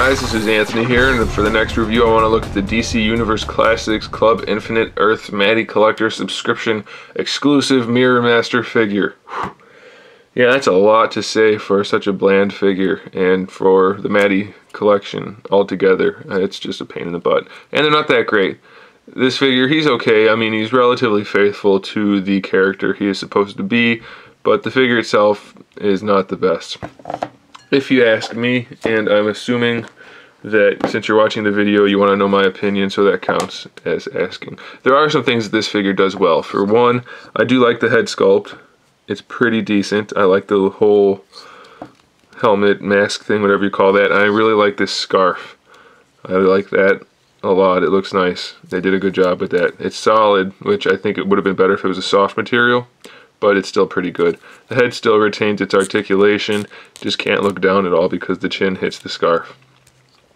guys, this is Anthony here, and for the next review I want to look at the DC Universe Classics Club Infinite Earth Matty Collector Subscription Exclusive Mirror Master figure. Whew. Yeah, that's a lot to say for such a bland figure, and for the Matty collection altogether. It's just a pain in the butt. And they're not that great. This figure, he's okay. I mean, he's relatively faithful to the character he is supposed to be, but the figure itself is not the best, if you ask me, and I'm assuming that since you're watching the video you want to know my opinion, so that counts as asking. There are some things that this figure does well. For one, I do like the head sculpt. It's pretty decent. I like the whole helmet, mask thing, whatever you call that. I really like this scarf. I like that a lot. It looks nice. They did a good job with that. It's solid, which I think it would have been better if it was a soft material, but it's still pretty good. The head still retains its articulation, just can't look down at all because the chin hits the scarf.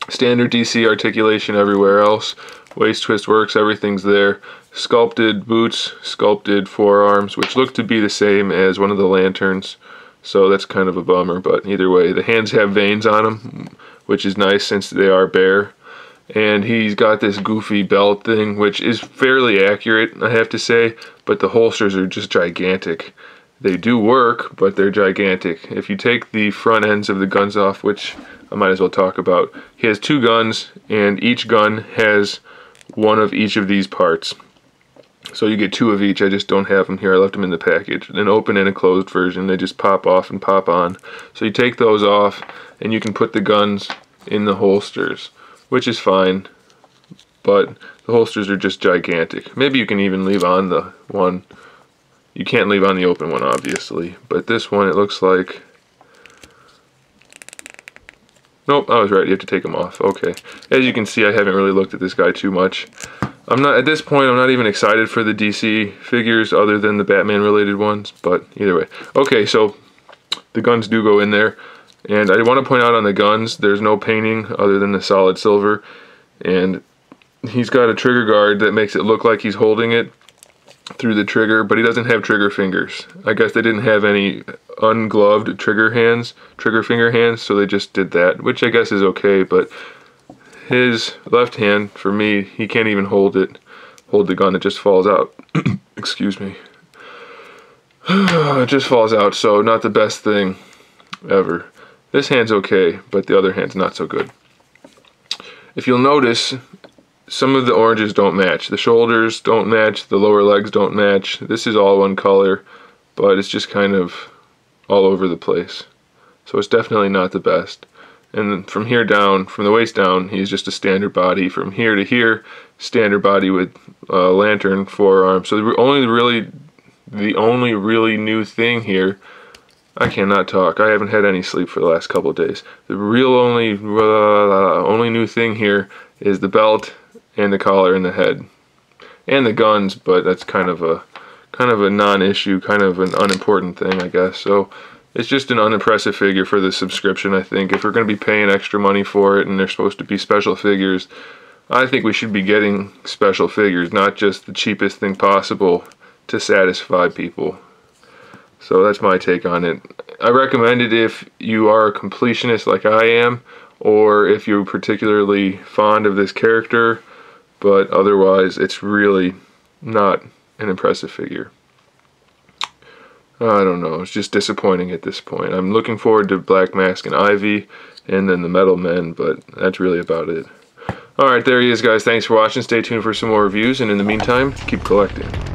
Standard DC articulation everywhere else. Waist twist works, everything's there. Sculpted boots, sculpted forearms, which look to be the same as one of the lanterns, so that's kind of a bummer, but either way. The hands have veins on them, which is nice since they are bare. And he's got this goofy belt thing, which is fairly accurate, I have to say, but the holsters are just gigantic. They do work, but they're gigantic. If you take the front ends of the guns off, which I might as well talk about, he has two guns, and each gun has one of each of these parts. So you get two of each. I just don't have them here. I left them in the package. An open and a closed version. They just pop off and pop on. So you take those off, and you can put the guns in the holsters, which is fine, but the holsters are just gigantic. Maybe you can even leave on the one. You can't leave on the open one, obviously, but this one, it looks like... Nope, I was right, you have to take them off. Okay. As you can see, I haven't really looked at this guy too much. At this point, I'm not even excited for the DC figures other than the Batman related ones, but either way. Okay, so the guns do go in there. And I want to point out on the guns, there's no painting other than the solid silver. And he's got a trigger guard that makes it look like he's holding it through the trigger, but he doesn't have trigger fingers. I guess they didn't have any ungloved trigger finger hands, so they just did that, which I guess is okay, but his left hand, for me, he can't even hold the gun, it just falls out. Excuse me. It just falls out, so not the best thing ever. This hand's okay, but the other hand's not so good. If you'll notice, some of the oranges don't match. The shoulders don't match, the lower legs don't match. This is all one color, but it's just kind of all over the place. So it's definitely not the best. And from here down, from the waist down, he's just a standard body. From here to here, standard body with lantern forearm. So the only really new thing here, I cannot talk. I haven't had any sleep for the last couple of days. The real only new thing here is the belt and the collar and the head and the guns, but that's kind of a non-issue, kind of an unimportant thing, I guess. So it's just an unimpressive figure for the subscription, I think. If we're going to be paying extra money for it and they're supposed to be special figures, I think we should be getting special figures, not just the cheapest thing possible to satisfy people. So that's my take on it. I recommend it if you are a completionist like I am, or if you're particularly fond of this character, but otherwise it's really not an impressive figure. I don't know, it's just disappointing at this point. I'm looking forward to Black Mask and Ivy, and then the Metal Men, but that's really about it. Alright, there he is, guys. Thanks for watching. Stay tuned for some more reviews, and in the meantime, keep collecting.